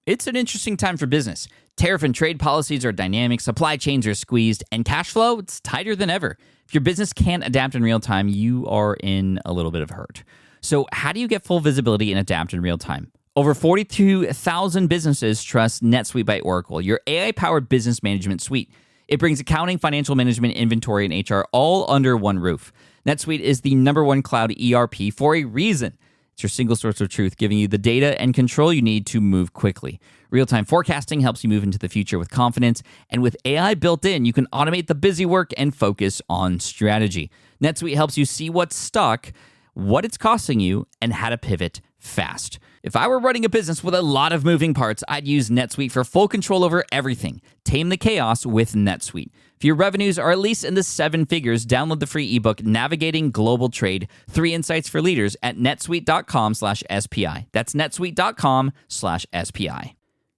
It's an interesting time for business. Tariff and trade policies are dynamic, supply chains are squeezed, and cash flow, it's tighter than ever. If your business can't adapt in real time, you are in a little bit of hurt. So how do you get full visibility and adapt in real time? Over 42,000 businesses trust NetSuite by Oracle, your AI-powered business management suite. It brings accounting, financial management, inventory, and HR all under one roof. NetSuite is the #1 cloud ERP for a reason. It's your single source of truth, giving you the data and control you need to move quickly. Real-time forecasting helps you move into the future with confidence, and with AI built in, you can automate the busy work and focus on strategy. NetSuite helps you see what's stuck, what it's costing you, and how to pivot fast. If I were running a business with a lot of moving parts, I'd use NetSuite for full control over everything. Tame the chaos with NetSuite. If your revenues are at least in the 7 figures, download the free ebook, Navigating Global Trade, 3 Insights for Leaders at netsuite.com/SPI. That's netsuite.com/SPI.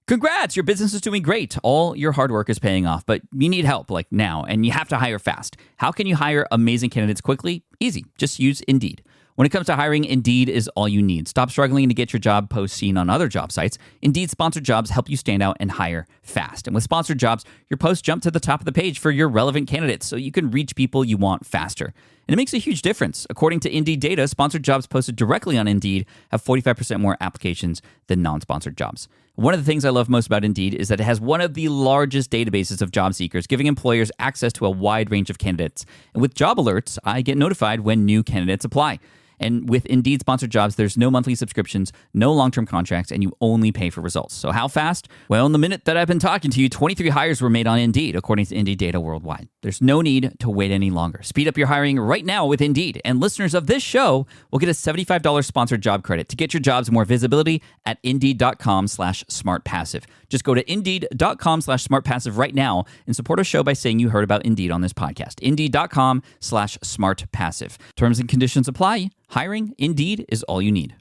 Congrats, your business is doing great. All your hard work is paying off, but you need help like now, and you have to hire fast. How can you hire amazing candidates quickly? Easy, just use Indeed. When it comes to hiring, Indeed is all you need. Stop struggling to get your job post seen on other job sites. Indeed sponsored jobs help you stand out and hire fast. And with sponsored jobs, your posts jump to the top of the page for your relevant candidates so you can reach people you want faster. And it makes a huge difference. According to Indeed data, sponsored jobs posted directly on Indeed have 45% more applications than non-sponsored jobs. One of the things I love most about Indeed is that it has one of the largest databases of job seekers, giving employers access to a wide range of candidates. And with job alerts, I get notified when new candidates apply. And with Indeed sponsored jobs, there's no monthly subscriptions, no long-term contracts, and you only pay for results. So how fast? Well, in the minute that I've been talking to you, 23 hires were made on Indeed, according to Indeed data worldwide. There's no need to wait any longer. Speed up your hiring right now with Indeed. And listeners of this show will get a $75 sponsored job credit to get your jobs more visibility at Indeed.com/SmartPassive. Just go to Indeed.com/SmartPassive right now and support our show by saying you heard about Indeed on this podcast. Indeed.com/SmartPassive. Terms and conditions apply. Hiring, Indeed, is all you need.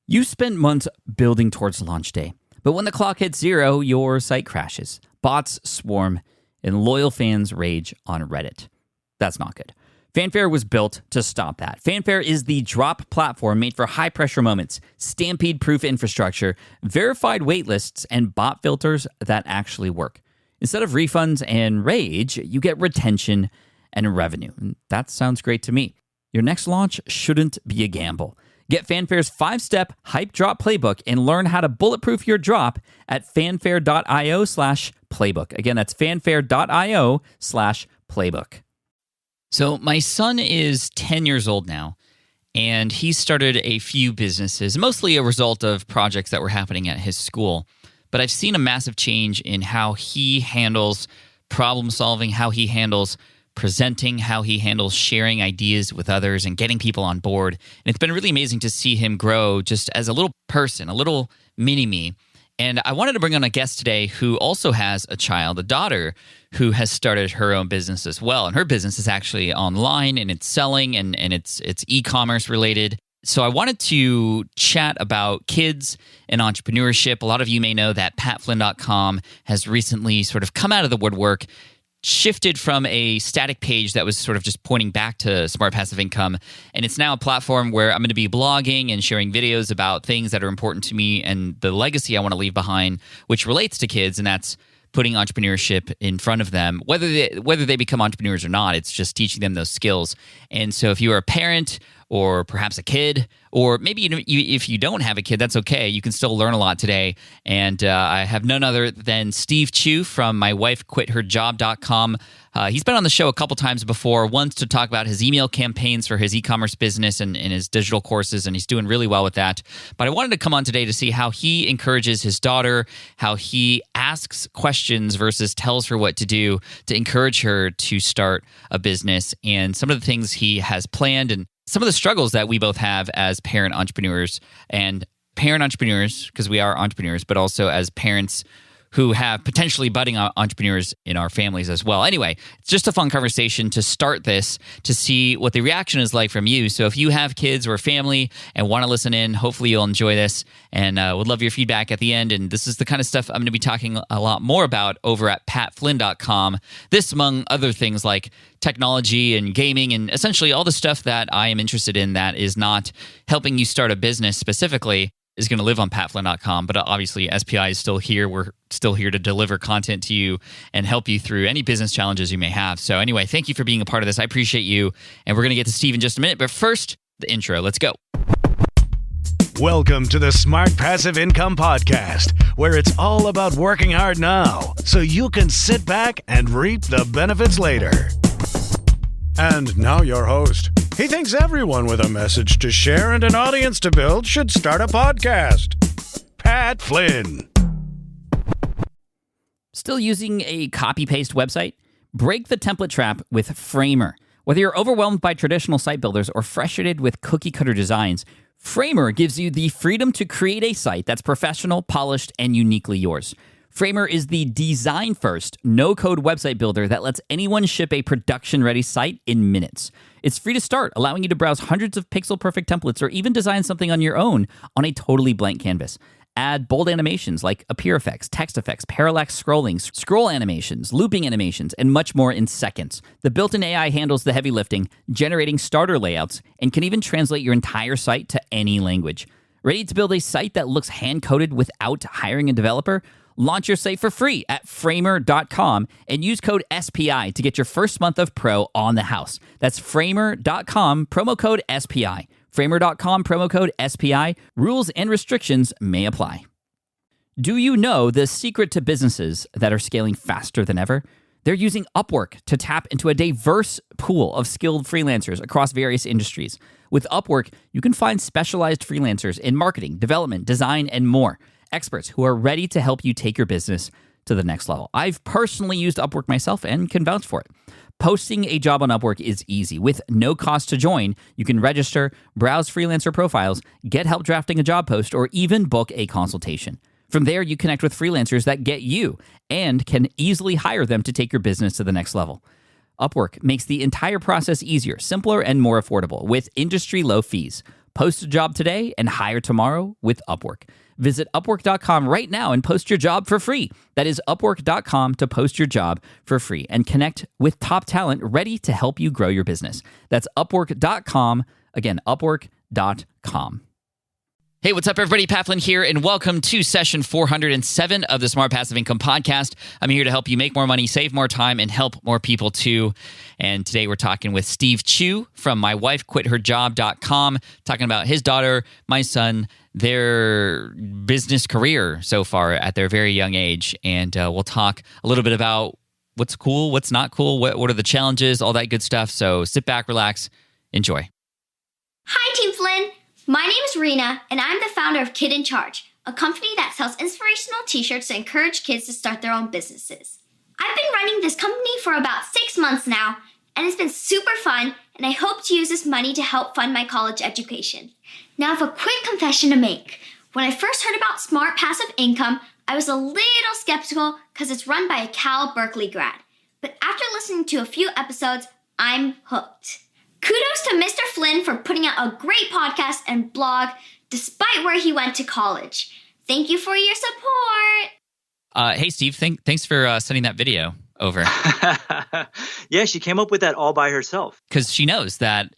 You spent months building towards launch day, but when the clock hits 0, your site crashes. Bots swarm, and loyal fans rage on Reddit. That's not good. Fanfare was built to stop that. Fanfare is the drop platform made for high-pressure moments, stampede-proof infrastructure, verified waitlists, and bot filters that actually work. Instead of refunds and rage, you get retention and revenue. And that sounds great to me. Your next launch shouldn't be a gamble. Get Fanfare's 5-step hype drop playbook and learn how to bulletproof your drop at fanfare.io/playbook. Again, that's fanfare.io/playbook. So my son is 10 years old now, and he started a few businesses, mostly a result of projects that were happening at his school. But I've seen a massive change in how he handles problem solving, how he handles presenting, how he handles sharing ideas with others and getting people on board. And it's been really amazing to see him grow just as a little person, a little mini-me. And I wanted to bring on a guest today who also has a child, a daughter, who has started her own business as well. And her business is actually online, and it's selling, and it's e-commerce related. So I wanted to chat about kids and entrepreneurship. A lot of you may know that patflynn.com has recently sort of come out of the woodwork, shifted from a static page that was sort of just pointing back to Smart Passive Income. And it's now a platform where I'm going to be blogging and sharing videos about things that are important to me and the legacy I want to leave behind, which relates to kids, and that's putting entrepreneurship in front of them. Whether they become entrepreneurs or not, it's just teaching them those skills. And so if you are a parent or perhaps a kid, or maybe if you don't have a kid, that's okay. You can still learn a lot today. And I have none other than Steve Chu from mywifequitherjob.com. He's been on the show a couple times before, once to talk about his email campaigns for his e-commerce business and his digital courses, and he's doing really well with that. But I wanted to come on today to see how he encourages his daughter, how he asks questions versus tells her what to do to encourage her to start a business, and some of the things he has planned and some of the struggles that we both have as parent entrepreneurs, because we are entrepreneurs, but also as parents who have potentially budding entrepreneurs in our families as well. Anyway, it's just a fun conversation to start this, to see what the reaction is like from you. So if you have kids or family and want to listen in, hopefully you'll enjoy this, and would love your feedback at the end. And this is the kind of stuff I'm going to be talking a lot more about over at patflynn.com. This, among other things like technology and gaming and essentially all the stuff that I am interested in that is not helping you start a business specifically, is going to live on patflynn.com, but obviously SPI is still here. We're still here to deliver content to you and help you through any business challenges you may have. So anyway, thank you for being a part of this. I appreciate you. And we're going to get to Steve in just a minute. But first, the intro. Let's go. Welcome to the Smart Passive Income Podcast, where it's all about working hard now so you can sit back and reap the benefits later. And now your host. He thinks everyone with a message to share and an audience to build should start a podcast. Pat Flynn. Still using a copy-paste website? Break the template trap with Framer. Whether you're overwhelmed by traditional site builders or frustrated with cookie-cutter designs, Framer gives you the freedom to create a site that's professional, polished, and uniquely yours. Framer is the design-first, no-code website builder that lets anyone ship a production-ready site in minutes. It's free to start, allowing you to browse hundreds of pixel-perfect templates or even design something on your own on a totally blank canvas. Add bold animations like appear effects, text effects, parallax scrolling, scroll animations, looping animations, and much more in seconds. The built-in AI handles the heavy lifting, generating starter layouts, and can even translate your entire site to any language. Ready to build a site that looks hand-coded without hiring a developer? Launch your site for free at framer.com and use code SPI to get your first month of pro on the house. That's framer.com, promo code SPI. Framer.com, promo code SPI. Rules and restrictions may apply. Do you know the secret to businesses that are scaling faster than ever? They're using Upwork to tap into a diverse pool of skilled freelancers across various industries. With Upwork, you can find specialized freelancers in marketing, development, design, and more. Experts who are ready to help you take your business to the next level. I've personally used Upwork myself and can vouch for it. Posting a job on Upwork is easy. With no cost to join, you can register, browse freelancer profiles, get help drafting a job post, or even book a consultation. From there, you connect with freelancers that get you and can easily hire them to take your business to the next level. Upwork makes the entire process easier, simpler, and more affordable with industry-low fees. Post a job today and hire tomorrow with Upwork. Visit Upwork.com right now and post your job for free. That is Upwork.com to post your job for free and connect with top talent ready to help you grow your business. That's Upwork.com. Again, Upwork.com. Hey, what's up, everybody? Pat Flynn here, and welcome to session 407 of the Smart Passive Income Podcast. I'm here to help you make more money, save more time, and help more people too. And today we're talking with Steve Chu from mywifequitherjob.com, talking about his daughter, my son, their business career so far at their very young age. And we'll talk a little bit about what's cool, what's not cool, what are the challenges, all that good stuff. So sit back, relax, enjoy. Hi, Team Flynn. My name is Rena, and I'm the founder of Kid in Charge, a company that sells inspirational t-shirts to encourage kids to start their own businesses. I've been running this company for about 6 months now, and it's been super fun, and I hope to use this money to help fund my college education. Now I have a quick confession to make. When I first heard about Smart Passive Income, I was a little skeptical because it's run by a Cal Berkeley grad. But after listening to a few episodes, I'm hooked. Kudos to Mr. Flynn for putting out a great podcast and blog despite where he went to college. Thank you for your support. Hey, Steve, thanks for sending that video over. Yeah, she came up with that all by herself. Because she knows that,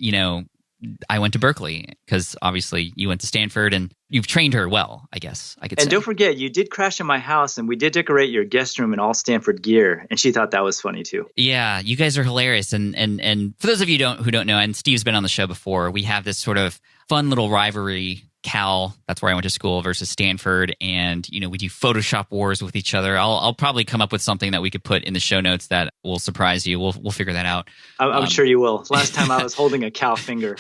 I went to Berkeley because obviously you went to Stanford and you've trained her well, I guess I could say. And don't forget, you did crash in my house and we did decorate your guest room in all Stanford gear. And she thought that was funny too. Yeah, you guys are hilarious. And for those of you who don't know, and Steve's been on the show before, we have this sort of fun little rivalry. Cal, that's where I went to school, versus Stanford, and we do Photoshop wars with each other. I'll probably come up with something that we could put in the show notes that will surprise you. We'll figure that out. I'm sure you will. Last time I was holding a Cal finger.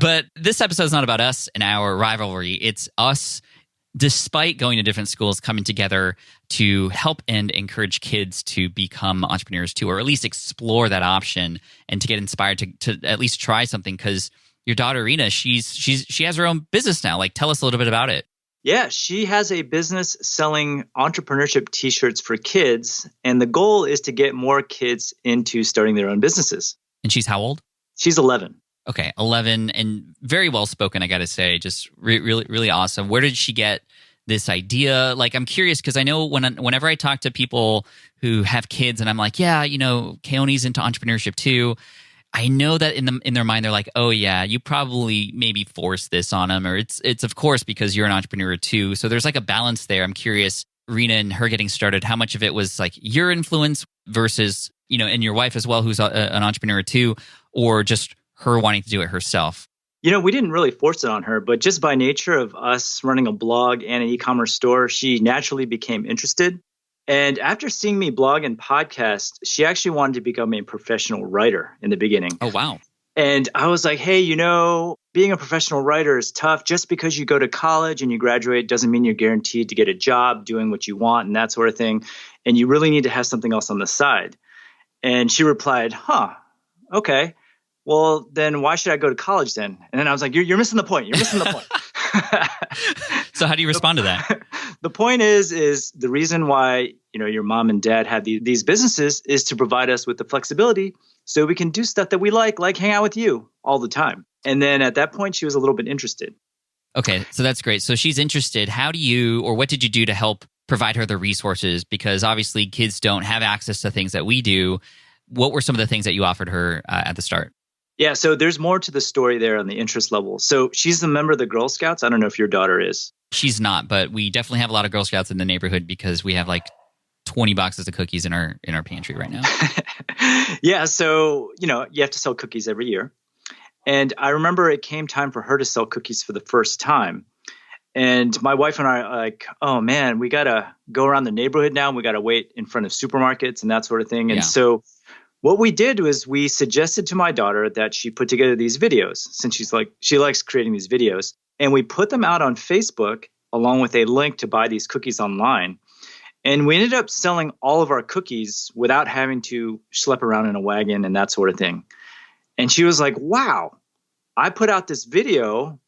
But this episode is not about us and our rivalry. It's us, despite going to different schools, coming together to help and encourage kids to become entrepreneurs too, or at least explore that option and to get inspired to at least try something. Because your daughter, Rena, she has her own business now. Like, tell us a little bit about it. Yeah, she has a business selling entrepreneurship t-shirts for kids. And the goal is to get more kids into starting their own businesses. And she's how old? She's 11. Okay, 11, and very well spoken, I got to say. Just really, really awesome. Where did she get this idea? Like, I'm curious because I know whenever I talk to people who have kids and I'm like, yeah, Keone's into entrepreneurship too. I know that in their mind they're like, oh yeah, you probably maybe forced this on them, or it's of course because you're an entrepreneur too. So there's like a balance there. I'm curious, Rena and her getting started, how much of it was like your influence versus, and your wife as well, who's an entrepreneur too, or just her wanting to do it herself? We didn't really force it on her, but just by nature of us running a blog and an e-commerce store, she naturally became interested. And after seeing me blog and podcast, she actually wanted to become a professional writer in the beginning. Oh, wow. And I was like, hey, being a professional writer is tough. Just because you go to college and you graduate doesn't mean you're guaranteed to get a job doing what you want and that sort of thing. And you really need to have something else on the side. And she replied, okay. Well, then why should I go to college then? And then I was like, you're missing the point. You're missing the point. So how do you respond to that? The point is the reason why, your mom and dad have these businesses is to provide us with the flexibility so we can do stuff that we like hang out with you all the time. And then at that point, she was a little bit interested. Okay, so that's great. So she's interested. How do you, or what did you do to help provide her the resources? Because obviously kids don't have access to things that we do. What were some of the things that you offered her at the start? Yeah, so there's more to the story there on the interest level. So she's a member of the Girl Scouts. I don't know if your daughter is. She's not, but we definitely have a lot of Girl Scouts in the neighborhood because we have like 20 boxes of cookies in our pantry right now. Yeah, so, you have to sell cookies every year. And I remember it came time for her to sell cookies for the first time. And my wife and I are like, oh man, we got to go around the neighborhood now. And we got to wait in front of supermarkets and that sort of thing. And so what we did was we suggested to my daughter that she put together these videos since she likes creating these videos. And we put them out on Facebook along with a link to buy these cookies online. And we ended up selling all of our cookies without having to schlep around in a wagon and that sort of thing. And she was like, wow, I put out this video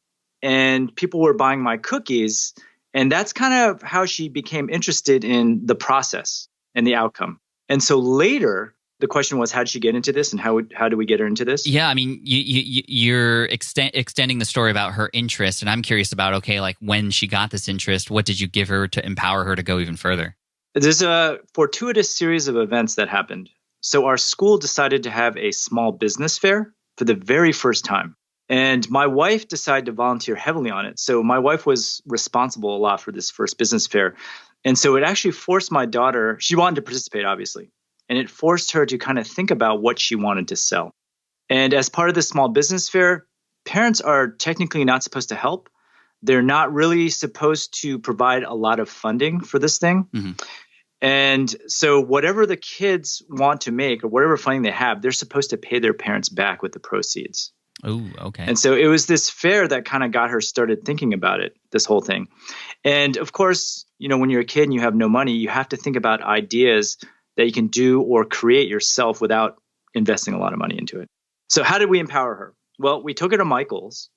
and people were buying my cookies. And that's kind of how she became interested in the process and the outcome. And so later, the question was, how did she get into this and how do we get her into this? Yeah, I mean, you're extending the story about her interest. And I'm curious about, okay, like when she got this interest, what did you give her to empower her to go even further? There's a fortuitous series of events that happened. So our school decided to have a small business fair for the very first time. And my wife decided to volunteer heavily on it. So my wife was responsible a lot for this first business fair. And so it actually forced my daughter, she wanted to participate, obviously. And it forced her to kind of think about what she wanted to sell. And as part of the small business fair, parents are technically not supposed to help. They're not really supposed to provide a lot of funding for this thing. Mm-hmm. And so whatever the kids want to make or whatever funding they have, they're supposed to pay their parents back with the proceeds. Oh, okay. And so it was this fair that kind of got her started thinking about it, this whole thing. And of course, when you're a kid and you have no money, you have to think about ideas that you can do or create yourself without investing a lot of money into it. So how did we empower her? Well, we took her to Michael's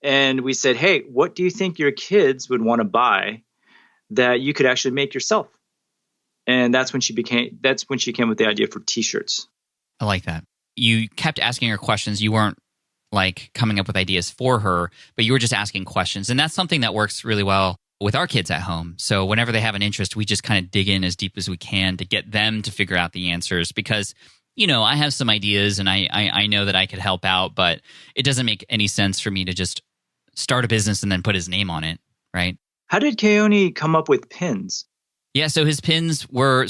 and we said, hey, what do you think your kids would want to buy that you could actually make yourself? And that's when she came with the idea for t-shirts. I like that. You kept asking her questions. You weren't like coming up with ideas for her, but you were just asking questions. And that's something that works really well with our kids at home. So whenever they have an interest, we just kind of dig in as deep as we can to get them to figure out the answers because, I have some ideas and I know that I could help out, but it doesn't make any sense for me to just start a business and then put his name on it, right? How did Keone come up with pins? Yeah, so his pins were,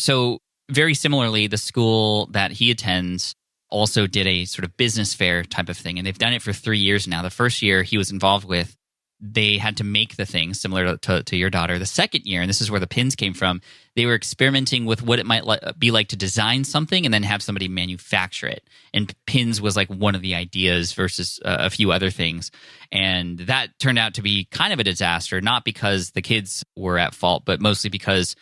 very similarly, the school that he attends also did a sort of business fair type of thing, and they've done it for 3 years now. The first year he was involved with, they had to make the thing similar to your daughter. The second year, and this is where the pins came from, they were experimenting with what it might be like to design something and then have somebody manufacture it. And pins was like one of the ideas versus a few other things. And that turned out to be kind of a disaster, not because the kids were at fault, but mostly because,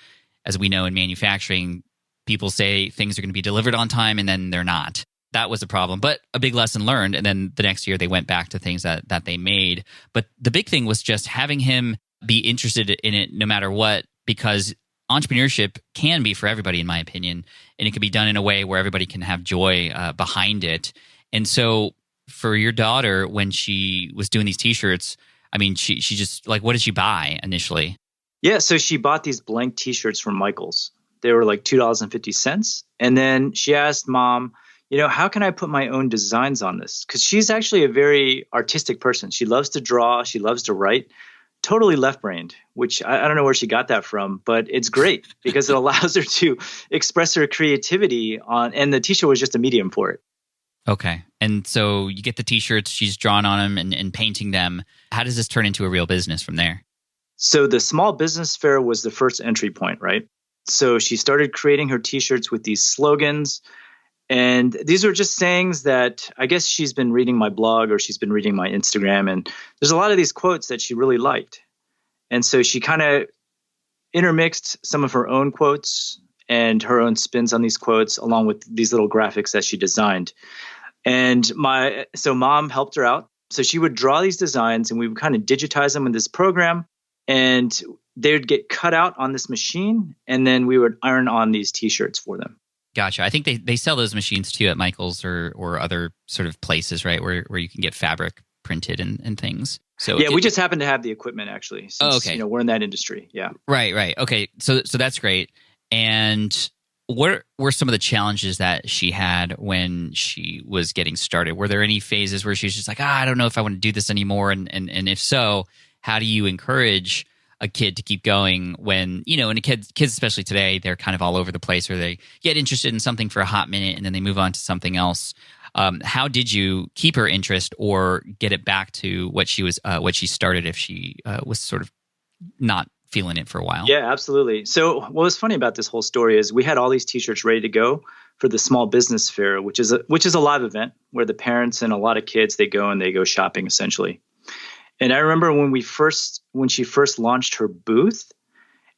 as we know in manufacturing, people say things are going to be delivered on time and then they're not. That was a problem, but a big lesson learned. And then the next year they went back to things that they made. But the big thing was just having him be interested in it no matter what, because entrepreneurship can be for everybody, in my opinion, and it can be done in a way where everybody can have joy behind it. And so for your daughter, when she was doing these t-shirts, I mean, she just like, what did she buy initially? Yeah, so she bought these blank t-shirts from Michael's. They were like $2.50. And then she asked Mom, how can I put my own designs on this? Because she's actually a very artistic person. She loves to draw. She loves to write. Totally left-brained, which I don't know where she got that from, but it's great because it allows her to express her creativity and the t-shirt was just a medium for it. Okay. And so you get the t-shirts, she's drawn on them and painting them. How does this turn into a real business from there? So the small business fair was the first entry point, right? So she started creating her t-shirts with these slogans. And these were just sayings that I guess she's been reading my blog or she's been reading my Instagram. And there's a lot of these quotes that she really liked. And so she kind of intermixed some of her own quotes and her own spins on these quotes along with these little graphics that she designed. And mom helped her out. So she would draw these designs and we would kind of digitize them in this program. And they would get cut out on this machine. And then we would iron on these t-shirts for them. Gotcha. I think they sell those machines too at Michael's or other sort of places, right? Where you can get fabric printed and things. So yeah, we just happen to have the equipment actually. Since, okay. We're in that industry. Yeah. Right. Okay. So that's great. And what were some of the challenges that she had when she was getting started? Were there any phases where she was just like, I don't know if I want to do this anymore? And if so, how do you encourage a kid to keep going when, and kids especially today, they're kind of all over the place, or they get interested in something for a hot minute and then they move on to something else. How did you keep her interest or get it back to what she started if she was sort of not feeling it for a while? Yeah, absolutely. So what was funny about this whole story is we had all these t-shirts ready to go for the small business fair, which is a live event where the parents and a lot of kids, they go shopping essentially. And I remember when she first launched her booth,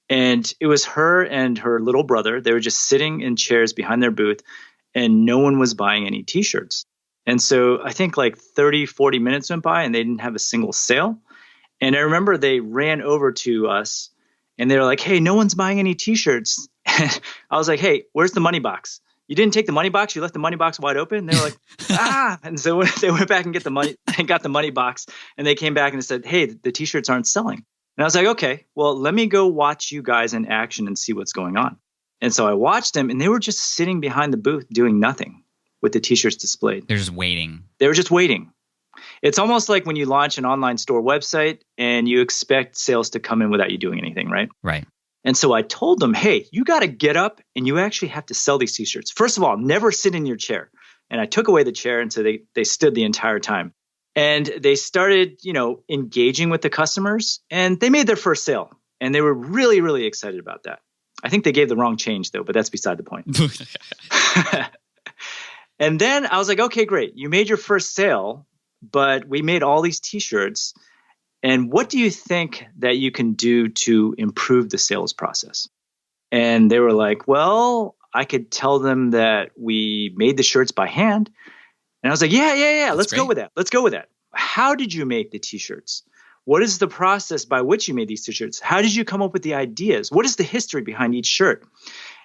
and it was her and her little brother. They were just sitting in chairs behind their booth, and no one was buying any t-shirts. And so I think like 30, 40 minutes went by, and they didn't have a single sale. And I remember they ran over to us, and they were like, hey, no one's buying any t-shirts. And I was like, hey, where's the money box? You didn't take the money box. You left the money box wide open. They were like, And so they went back and got the money box, and they came back and said, hey, the t-shirts aren't selling. And I was like, okay, well, let me go watch you guys in action and see what's going on. And so I watched them, and they were just sitting behind the booth doing nothing with the t-shirts displayed. They're just waiting. They were just waiting. It's almost like when you launch an online store website and you expect sales to come in without you doing anything, right? Right. And so I told them, hey, you got to get up and you actually have to sell these t-shirts. First of all, never sit in your chair. And I took away the chair, and so they stood the entire time. And they started, engaging with the customers, and they made their first sale. And they were really, really excited about that. I think they gave the wrong change though, but that's beside the point. And then I was like, okay, great. You made your first sale, but we made all these t-shirts. And what do you think that you can do to improve the sales process? And they were like, well, I could tell them that we made the shirts by hand. And I was like, yeah. Let's go with that. How did you make the t-shirts? What is the process by which you made these t-shirts? How did you come up with the ideas? What is the history behind each shirt?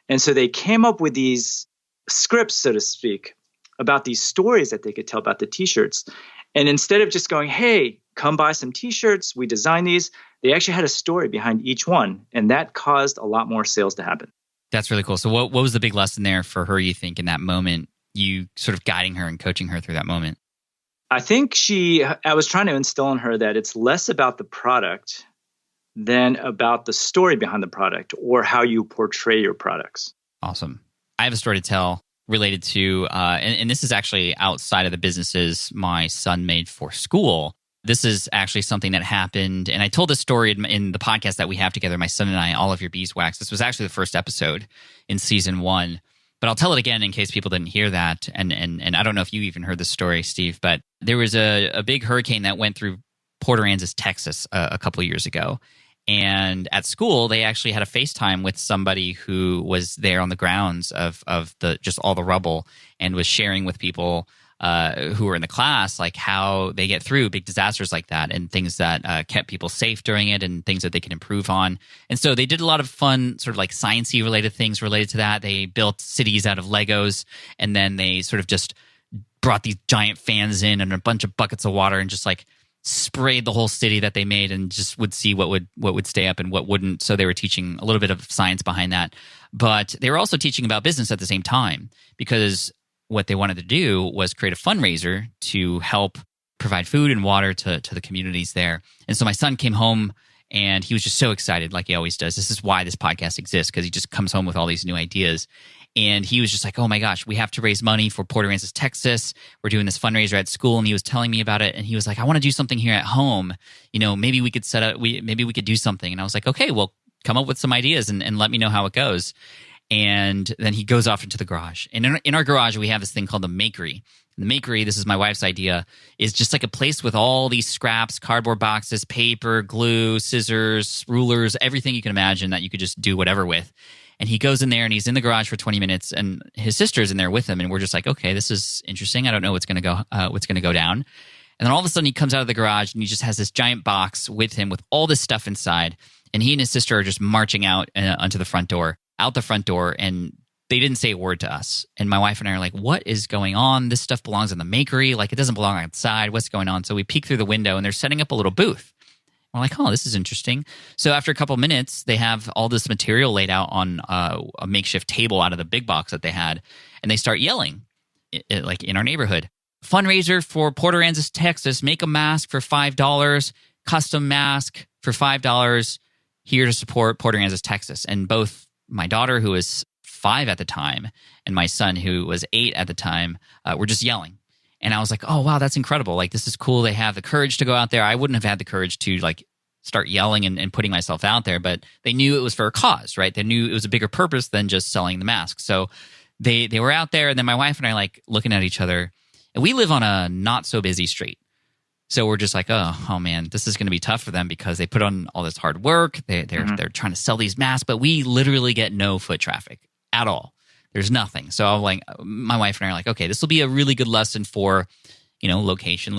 And so they came up with these scripts, so to speak, about these stories that they could tell about the t-shirts. And instead of just going, hey, come buy some t-shirts, we designed these, they actually had a story behind each one. And that caused a lot more sales to happen. That's really cool. So what was the big lesson there for her, you think, in that moment, you sort of guiding her and coaching her through that moment? I think I was trying to instill in her that it's less about the product than about the story behind the product or how you portray your products. Awesome. I have a story to tell related to, and this is actually outside of the businesses my son made for school. This is actually something that happened, and I told this story in the podcast that we have together, my son and I, All of Your Beeswax. This was actually the first episode in season 1, but I'll tell it again in case people didn't hear that. And I don't know if you even heard the story, Steve, but there was a big hurricane that went through Port Aransas, Texas, a couple of years ago. And at school, they actually had a FaceTime with somebody who was there on the grounds of the just all the rubble, and was sharing with people who were in the class, like how they get through big disasters like that, and things that kept people safe during it, and things that they can improve on. And so they did a lot of fun sort of like sciencey related things related to that. They built cities out of Legos, and then they sort of just brought these giant fans in and a bunch of buckets of water and just like sprayed the whole city that they made, and just would see what would stay up and what wouldn't. So they were teaching a little bit of science behind that, but they were also teaching about business at the same time, because what they wanted to do was create a fundraiser to help provide food and water to the communities there. And so my son came home and he was just so excited, like he always does. This is why this podcast exists, because he just comes home with all these new ideas. And he was just like, oh my gosh, we have to raise money for Port Aransas, Texas. We're doing this fundraiser at school. And he was telling me about it. And he was like, I want to do something here at home. Maybe we could maybe we could do something. And I was like, okay, well, come up with some ideas and let me know how it goes. And then he goes off into the garage. And in our garage, we have this thing called the Makery. The Makery, this is my wife's idea, is just like a place with all these scraps, cardboard boxes, paper, glue, scissors, rulers, everything you can imagine that you could just do whatever with. And he goes in there and he's in the garage for 20 minutes and his sister's in there with him. And we're just like, okay, this is interesting. I don't know what's going to go down. And then all of a sudden he comes out of the garage and he just has this giant box with him with all this stuff inside. And he and his sister are just marching out onto the front door, and they didn't say a word to us. And my wife and I are like, what is going on? This stuff belongs in the Makery. Like, it doesn't belong outside. What's going on? So we peek through the window and they're setting up a little booth. We're like, oh, this is interesting. So after a couple of minutes, they have all this material laid out on a makeshift table out of the big box that they had. And they start yelling, like in our neighborhood, fundraiser for Port Aransas, Texas. Make a mask for $5, custom mask for $5, here to support Port Aransas, Texas. And both my daughter, who was 5 at the time, and my son, who was 8 at the time, were just yelling. And I was like, oh, wow, that's incredible. Like, this is cool. They have the courage to go out there. I wouldn't have had the courage to like start yelling and putting myself out there, but they knew it was for a cause, right? They knew it was a bigger purpose than just selling the mask. So they were out there, and then my wife and I like looking at each other, and we live on a not so busy street. So we're just like, oh man, this is going to be tough for them because they put on all this hard work. They're trying to sell these masks, but we literally get no foot traffic at all. There's nothing. So I'm like, my wife and I are like, okay, this will be a really good lesson for, location.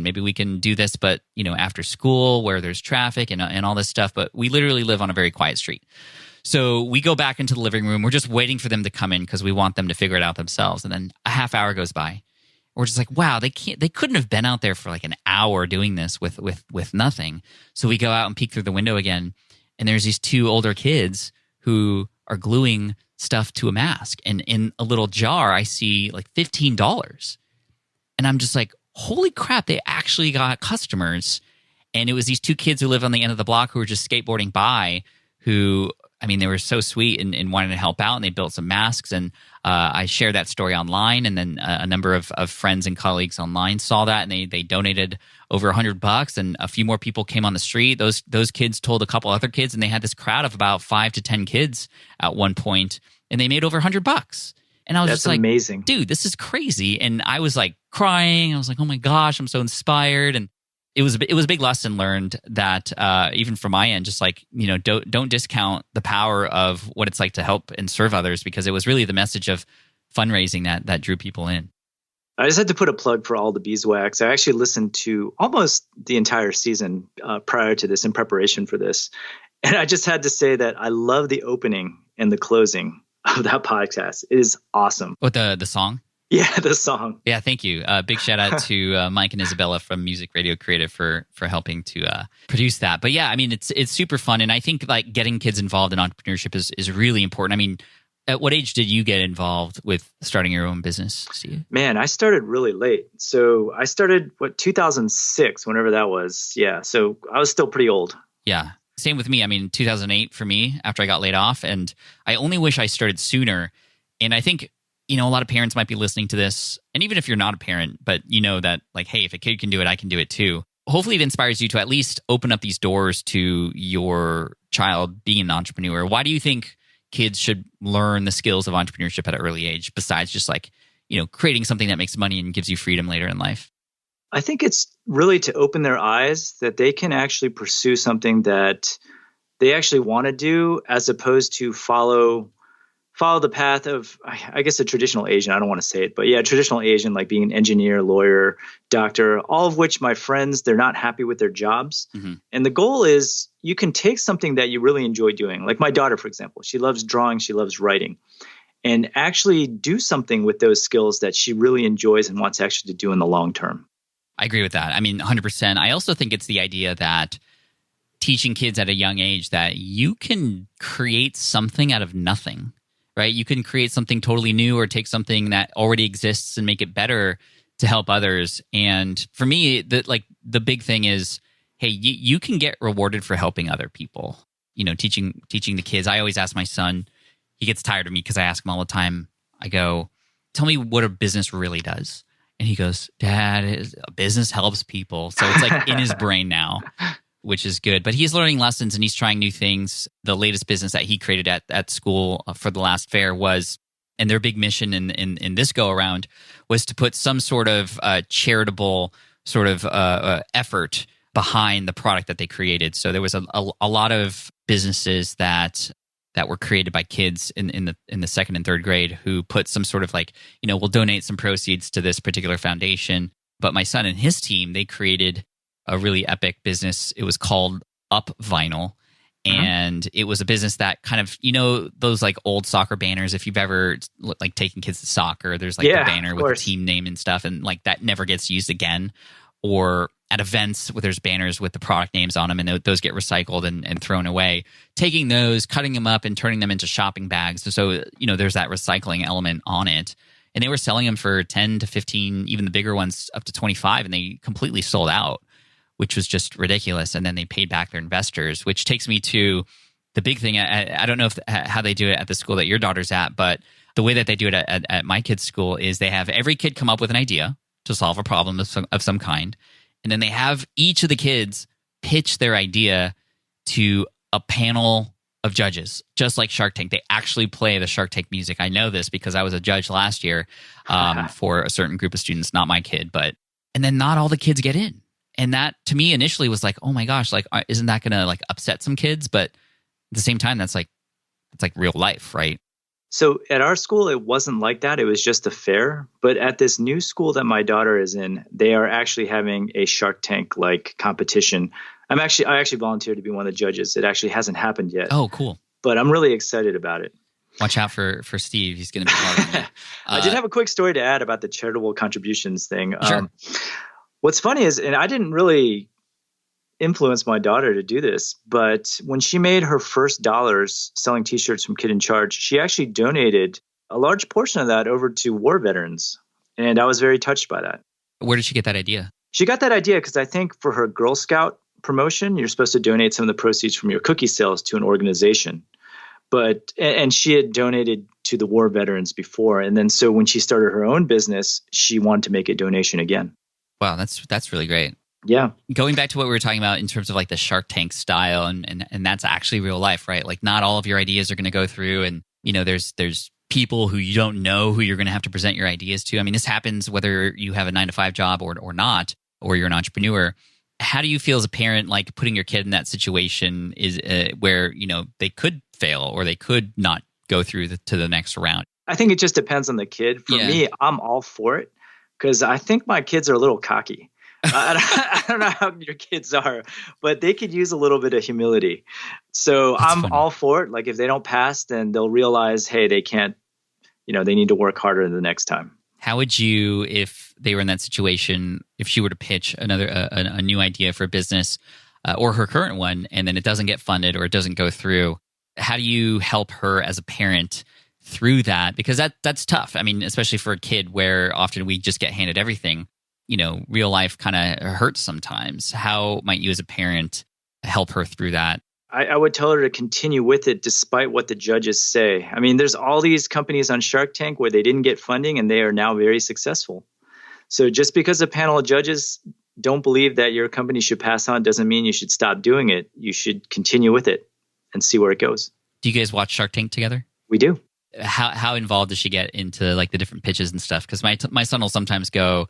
Maybe we can do this, but after school where there's traffic and all this stuff. But we literally live on a very quiet street. So we go back into the living room. We're just waiting for them to come in because we want them to figure it out themselves. And then a half hour goes by. We're just like, wow, they couldn't have been out there for like an hour doing this with nothing. So we go out and peek through the window again, and there's these 2 older kids who are gluing stuff to a mask. And in a little jar, I see like $15. And I'm just like, holy crap, they actually got customers. And it was these 2 kids who live on the end of the block who were just skateboarding by, who, I mean, they were so sweet and wanted to help out, and they built some masks. And I shared that story online, and then a number of friends and colleagues online saw that, and they donated over $100, and a few more people came on the street. Those kids told a couple other kids, and they had this crowd of about 5 to 10 kids at one point, and they made over $100. And I was just like, amazing, dude, this is crazy. And I was like crying. I was like, oh my gosh, I'm so inspired. And it was a big lesson learned that even from my end, just like, don't discount the power of what it's like to help and serve others, because it was really the message of fundraising that drew people in. I just had to put a plug for all the beeswax. I actually listened to almost the entire season prior to this in preparation for this. And I just had to say that I love the opening and the closing of that podcast. It is awesome. What, the song? Yeah, the song. Yeah, thank you. Big shout out to Mike and Isabella from Music Radio Creative for helping to produce that. But yeah, I mean, it's super fun. And I think like getting kids involved in entrepreneurship is really important. I mean, at what age did you get involved with starting your own business, Steve? Man, I started really late. So I started, 2006, whenever that was. Yeah, so I was still pretty old. Yeah. Same with me. I mean, 2008 for me, after I got laid off. And I only wish I started sooner. And I think, a lot of parents might be listening to this. And even if you're not a parent, but that like, hey, if a kid can do it, I can do it too. Hopefully it inspires you to at least open up these doors to your child being an entrepreneur. Why do you think kids should learn the skills of entrepreneurship at an early age, besides just like, creating something that makes money and gives you freedom later in life? I think it's really to open their eyes that they can actually pursue something that they actually want to do, as opposed to follow the path of, I guess, a traditional Asian. I don't want to say it, but yeah, traditional Asian, like being an engineer, lawyer, doctor, all of which my friends, they're not happy with their jobs. Mm-hmm. And the goal is you can take something that you really enjoy doing. Like my daughter, for example, she loves drawing, she loves writing, and actually do something with those skills that she really enjoys and wants actually to do in the long term. I agree with that. I mean, 100%. I also think it's the idea that teaching kids at a young age that you can create something out of nothing, right? You can create something totally new or take something that already exists and make it better to help others. And for me, the big thing is, hey, you can get rewarded for helping other people. Teaching the kids. I always ask my son, he gets tired of me because I ask him all the time. I go, tell me what a business really does. And he goes, Dad, a business helps people. So it's like in his brain now, which is good. But he's learning lessons and he's trying new things. The latest business that he created at school for the last fair was, and their big mission in this go around was to put some sort of charitable sort of effort behind the product that they created. So there was a lot of businesses that were created by kids in the second and third grade who put some sort of we'll donate some proceeds to this particular foundation. But my son and his team, they created a really epic business. It was called Up Vinyl. And it was a business that kind of, those old soccer banners, if you've ever taken kids to soccer, there's the banner with the team name and stuff, and that never gets used again. Or at events where there's banners with the product names on them and those get recycled and thrown away. Taking those, cutting them up and turning them into shopping bags. So, there's that recycling element on it. And they were selling them for 10 to 15, even the bigger ones up to 25, and they completely sold out, which was just ridiculous. And then they paid back their investors, which takes me to the big thing. I don't know how they do it at the school that your daughter's at, but the way that they do it at my kid's school is they have every kid come up with an idea to solve a problem of some kind. And then they have each of the kids pitch their idea to a panel of judges, just like Shark Tank. They actually play the Shark Tank music. I know this because I was a judge last year for a certain group of students, not my kid, and then not all the kids get in. And that to me initially was oh my gosh, isn't that going to upset some kids? But at the same time, that's it's real life, right? So at our school, it wasn't like that. It was just a fair. But at this new school that my daughter is in, they are actually having a Shark Tank competition. I actually volunteered to be one of the judges. It actually hasn't happened yet. Oh, cool. But I'm really excited about it. Watch out for Steve. He's going to be part of it. I did have a quick story to add about the charitable contributions thing. Sure. What's funny is, and I didn't really influence my daughter to do this, but when she made her first dollars selling T-shirts from Kid in Charge, she actually donated a large portion of that over to war veterans. And I was very touched by that. Where did she get that idea? She got that idea because I think for her Girl Scout promotion, you're supposed to donate some of the proceeds from your cookie sales to an organization. And she had donated to the war veterans before. And then so when she started her own business, she wanted to make a donation again. Wow, that's really great. Yeah. Going back to what we were talking about in terms of the Shark Tank style, and that's actually real life, right? Not all of your ideas are going to go through, and there's people who you don't know who you're going to have to present your ideas to. I mean, this happens whether you have a 9-to-5 job or not, or you're an entrepreneur. How do you feel as a parent, putting your kid in that situation is where they could fail or they could not go through to the next round? I think it just depends on the kid. For me, I'm all for it because I think my kids are a little cocky. I don't know how your kids are, but they could use a little bit of humility. So that's I'm funny. All for it. If they don't pass, then they'll realize, hey, they can't, they need to work harder the next time. How would you, if they were in that situation, if she were to pitch a new idea for a business or her current one, and then it doesn't get funded or it doesn't go through, how do you help her as a parent through that? Because that's tough. I mean, especially for a kid where often we just get handed everything. Real life kind of hurts sometimes. How might you as a parent help her through that? I would tell her to continue with it despite what the judges say. I mean, there's all these companies on Shark Tank where they didn't get funding and they are now very successful. So just because a panel of judges don't believe that your company should pass on doesn't mean you should stop doing it. You should continue with it and see where it goes. Do you guys watch Shark Tank together? We do. How involved does she get into the different pitches and stuff? Because my son will sometimes go,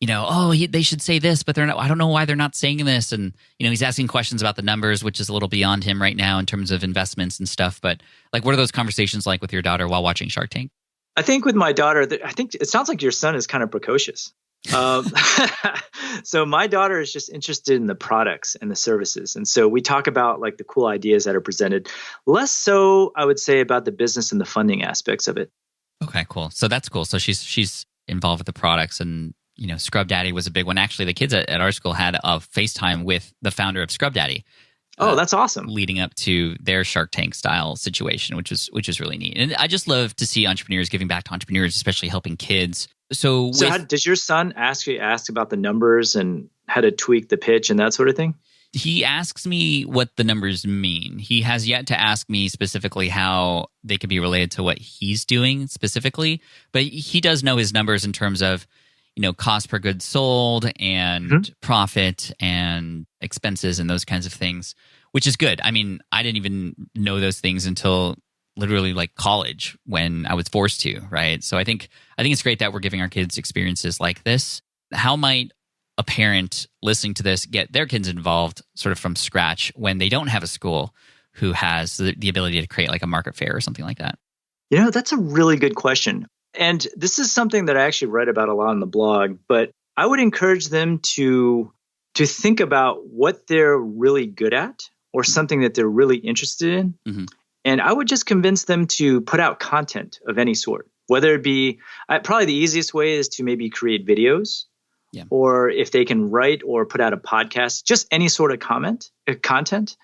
they should say this, but they're not. I don't know why they're not saying this. And, he's asking questions about the numbers, which is a little beyond him right now in terms of investments and stuff. But what are those conversations like with your daughter while watching Shark Tank? I think with my daughter, I think it sounds like your son is kind of precocious. So my daughter is just interested in the products and the services. And so we talk about the cool ideas that are presented, less so I would say about the business and the funding aspects of it. Okay, cool. So that's cool. So she's involved with the products and, Scrub Daddy was a big one. Actually, the kids at our school had a FaceTime with the founder of Scrub Daddy. Oh, that's awesome. Leading up to their Shark Tank style situation, which is really neat. And I just love to see entrepreneurs giving back to entrepreneurs, especially helping kids. So does your son ask about the numbers and how to tweak the pitch and that sort of thing? He asks me what the numbers mean. He has yet to ask me specifically how they could be related to what he's doing specifically, but he does know his numbers in terms of, cost per goods sold and profit and expenses and those kinds of things, which is good. I mean, I didn't even know those things until literally like college when I was forced to, right? So I think it's great that we're giving our kids experiences like this. How might a parent listening to this get their kids involved sort of from scratch when they don't have a school who has the ability to create like a market fair or something like that? That's a really good question. And this is something that I actually write about a lot on the blog, but I would encourage them to think about what they're really good at or something that they're really interested in. Mm-hmm. And I would just convince them to put out content of any sort, whether it be probably the easiest way is to maybe create videos. Yeah. Or if they can write or put out a podcast, just any sort of content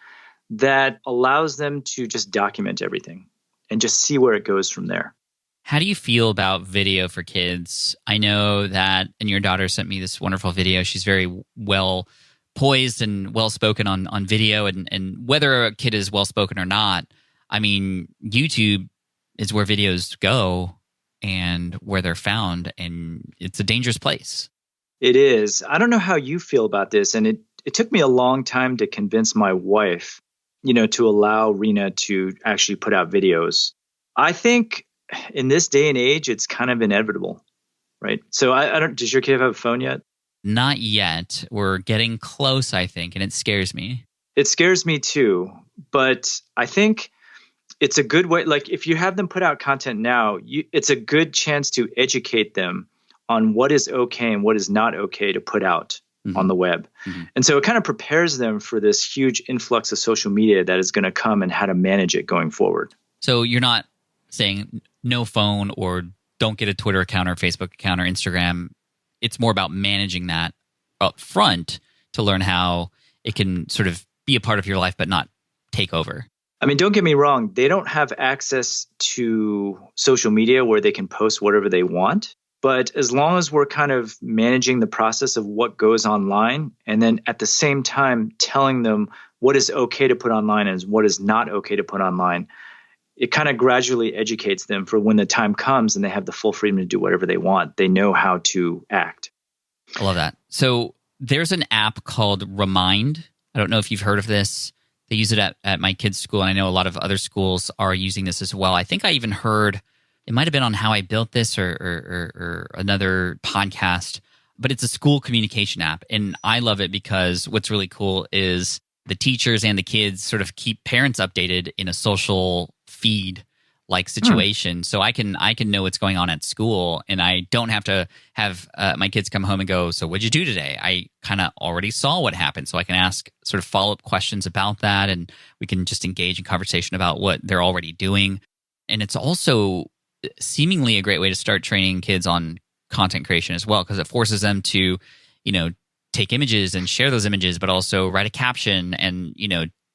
that allows them to just document everything and just see where it goes from there. How do you feel about video for kids? I know that, and your daughter sent me this wonderful video. She's very well poised and well spoken on video, and whether a kid is well spoken or not, I mean, YouTube is where videos go and where they're found, and it's a dangerous place. It is. I don't know how you feel about this, and it took me a long time to convince my wife, to allow Rena to actually put out videos. I think in this day and age, it's kind of inevitable, right? So I don't. Does your kid have a phone yet? Not yet. We're getting close, I think, and it scares me. It scares me too, but I think it's a good way. Like if you have them put out content now, it's a good chance to educate them on what is okay and what is not okay to put out on the web. Mm-hmm. And so it kind of prepares them for this huge influx of social media that is going to come and how to manage it going forward. So you're not saying no phone or don't get a Twitter account or Facebook account or Instagram. It's more about managing that up front to learn how it can sort of be a part of your life but not take over. I mean, don't get me wrong. They don't have access to social media where they can post whatever they want. But as long as we're kind of managing the process of what goes online and then at the same time telling them what is okay to put online and what is not okay to put online, it kind of gradually educates them for when the time comes and they have the full freedom to do whatever they want. They know how to act. I love that. So there's an app called Remind. I don't know if you've heard of this. They use it at my kids' school, and I know a lot of other schools are using this as well. I think I even heard, it might have been on How I Built This or another podcast, but it's a school communication app. And I love it because what's really cool is the teachers and the kids sort of keep parents updated in a social feed like situation. So I can know what's going on at school, and I don't have to have my kids come home and go, so what'd you do today? I kind of already saw what happened. So I can ask sort of follow-up questions about that, and we can just engage in conversation about what they're already doing. And it's also seemingly a great way to start training kids on content creation as well, because it forces them to, take images and share those images, but also write a caption, and,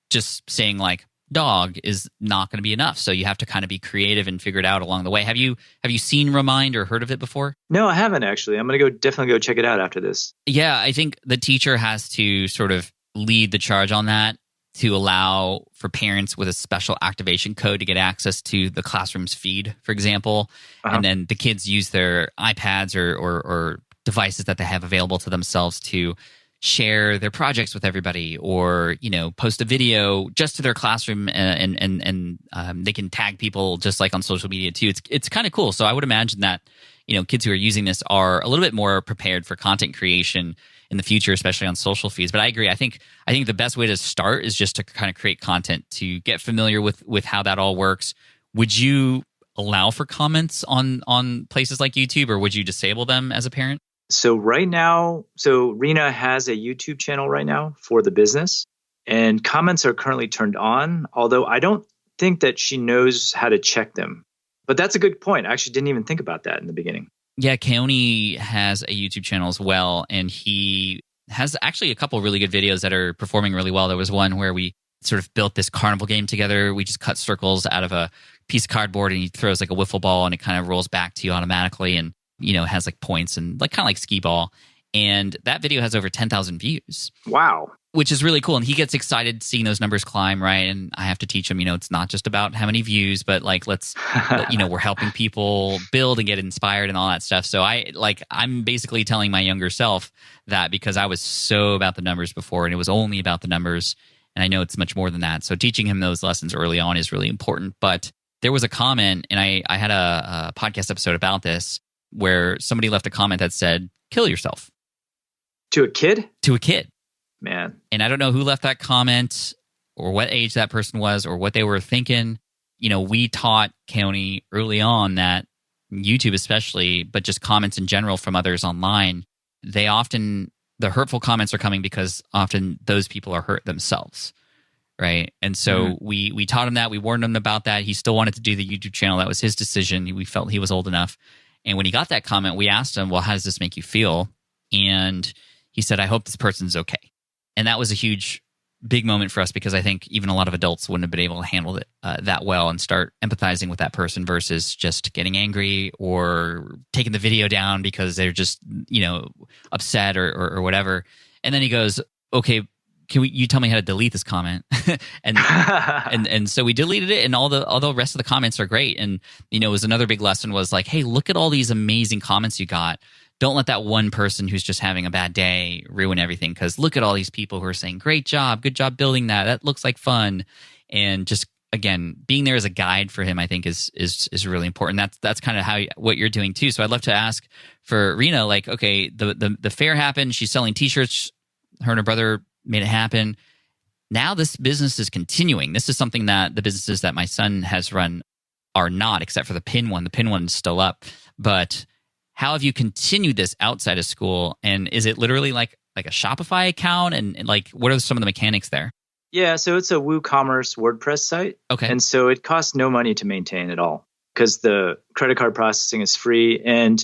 just saying like dog is not going to be enough. So you have to kind of be creative and figure it out along the way. Have you seen Remind or heard of it before? No, I haven't actually. I'm going to definitely go check it out after this. Yeah, I think the teacher has to sort of lead the charge on that, to allow for parents with a special activation code to get access to the classroom's feed, for example. And then the kids use their iPads or devices that they have available to themselves to share their projects with everybody, or post a video just to their classroom, and they can tag people just like on social media too. It's kind of cool. So I would imagine that kids who are using this are a little bit more prepared for content creation in the future, especially on social feeds. But I agree. I think the best way to start is just to kind of create content to get familiar with how that all works. Would you allow for comments on places like YouTube, or would you disable them as a parent? So right now, Rena has a YouTube channel right now for the business, and comments are currently turned on, although I don't think that she knows how to check them. But that's a good point. I actually didn't even think about that in the beginning. Yeah, Keone has a YouTube channel as well, and he has actually a couple really good videos that are performing really well. There was one where we sort of built this carnival game together. We just cut circles out of a piece of cardboard, and he throws like a wiffle ball, and it kind of rolls back to you automatically, and has like points and like kind of like skee ball. And that video has over 10,000 views. Wow. Which is really cool. And he gets excited seeing those numbers climb, right? And I have to teach him, it's not just about how many views, but like we're helping people build and get inspired and all that stuff. So I'm basically telling my younger self that, because I was so about the numbers before, and it was only about the numbers. And I know it's much more than that. So teaching him those lessons early on is really important. But there was a comment, and I had a podcast episode about this, where somebody left a comment that said, "Kill yourself." To a kid? To a kid. Man. And I don't know who left that comment or what age that person was or what they were thinking. We taught County early on that YouTube especially, but just comments in general from others online, the hurtful comments are coming because often those people are hurt themselves, right? And so we taught him that. We warned him about that. He still wanted to do the YouTube channel. That was his decision. We felt he was old enough. And when he got that comment, we asked him, well, how does this make you feel? And he said, I hope this person's okay. And that was a big moment for us, because I think even a lot of adults wouldn't have been able to handle it that well and start empathizing with that person versus just getting angry or taking the video down because they're just, upset or whatever. And then he goes, okay, you tell me how to delete this comment? and so we deleted it, and all the rest of the comments are great. And, it was another big lesson was like, hey, look at all these amazing comments you got. Don't let that one person who's just having a bad day ruin everything, because look at all these people who are saying, great job, good job building that. That looks like fun. And just, again, being there as a guide for him, I think is really important. That's kind of what you're doing too. So I'd love to ask for Rena, like, okay, the fair happened. She's selling T-shirts. Her and her brother made it happen. Now this business is continuing. This is something that the businesses that my son has run are not, except for the pin one. The pin one is still up. But how have you continued this outside of school? And is it literally like a Shopify account? And like, what are some of the mechanics there? Yeah, so it's a WooCommerce WordPress site. Okay. And so it costs no money to maintain at all, because the credit card processing is free. And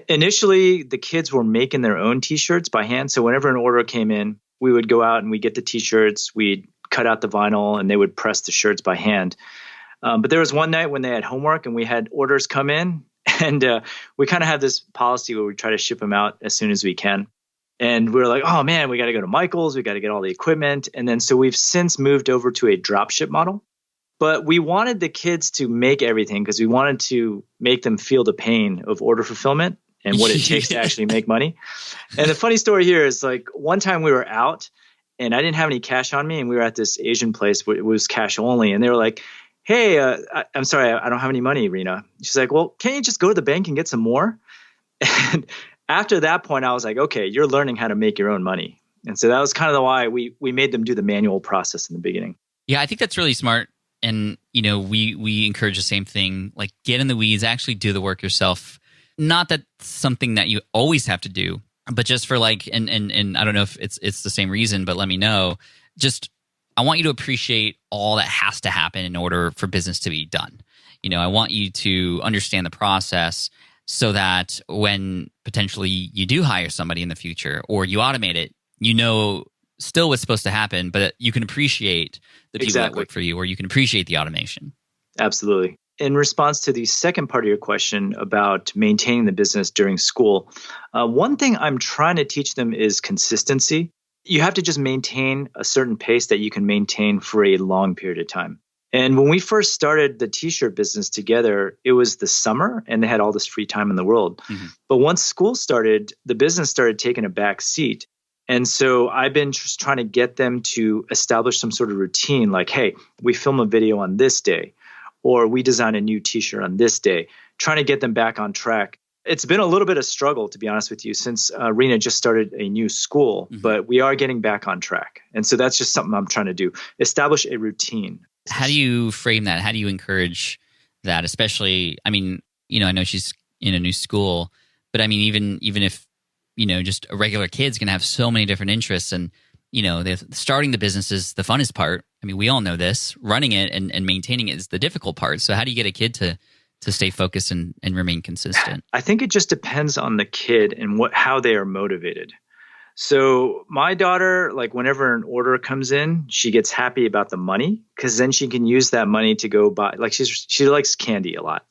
initially, the kids were making their own T-shirts by hand. So whenever an order came in, we would go out and we'd get the T-shirts, we'd cut out the vinyl, and they would press the shirts by hand. But there was one night when they had homework and we had orders come in, and we kind of have this policy where we try to ship them out as soon as we can. And we were like, oh man, we got to go to Michael's, we got to get all the equipment. And then so we've since moved over to a drop ship model. But we wanted the kids to make everything because we wanted to make them feel the pain of order fulfillment and what it takes to actually make money. And the funny story here is, like, one time we were out and I didn't have any cash on me, and we were at this Asian place where it was cash only. And they were like, hey, I'm sorry, I don't have any money, Rena. She's like, well, can't you just go to the bank and get some more? And after that point, I was like, okay, you're learning how to make your own money. And so that was kind of why we made them do the manual process in the beginning. Yeah, I think that's really smart. And, we encourage the same thing, like get in the weeds, actually do the work yourself. Not that something that you always have to do, but just for like, and I don't know if it's the same reason, but let me know. Just, I want you to appreciate all that has to happen in order for business to be done. I want you to understand the process so that when potentially you do hire somebody in the future or you automate it, still what's supposed to happen, but you can appreciate the people that work for you, or you can appreciate the automation. Absolutely. In response to the second part of your question about maintaining the business during school, one thing I'm trying to teach them is consistency. You have to just maintain a certain pace that you can maintain for a long period of time. And when we first started the T-shirt business together, it was the summer and they had all this free time in the world. Mm-hmm. But once school started, the business started taking a back seat. And so I've been just trying to get them to establish some sort of routine, like, hey, we film a video on this day, or we design a new T-shirt on this day, trying to get them back on track. It's been a little bit of struggle, to be honest with you, since Rena just started a new school, but we are getting back on track. And so that's just something I'm trying to do, establish a routine. How do you frame that? How do you encourage that? Especially, I know she's in a new school, but even if, just a regular kid's going to have so many different interests, and, starting the business is the funnest part. We all know this. Running it and maintaining it is the difficult part. So how do you get a kid to stay focused and remain consistent? I think it just depends on the kid and how they are motivated. So my daughter, like whenever an order comes in, she gets happy about the money because then she can use that money to go buy, like she likes candy a lot.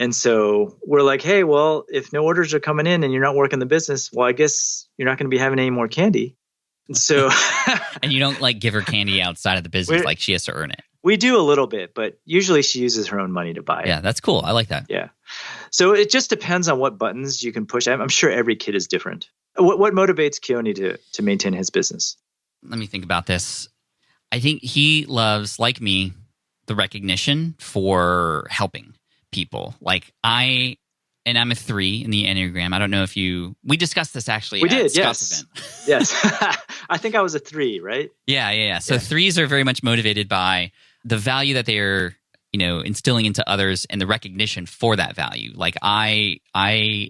And so we're like, hey, well, if no orders are coming in and you're not working the business, well, I guess you're not going to be having any more candy. So, and you don't like give her candy outside of the business, like she has to earn it. We do a little bit, but usually she uses her own money to buy it. Yeah, that's cool. I like that. Yeah. So it just depends on what buttons you can push. I'm sure every kid is different. What motivates Keone to maintain his business? Let me think about this. I think he loves, like me, the recognition for helping people. Like I'm a 3 in the Enneagram. I don't know if we discussed this actually at Scott's event. Yes. I think I was a 3, right? Yeah. So 3s are very much motivated by the value that they're, instilling into others and the recognition for that value. Like I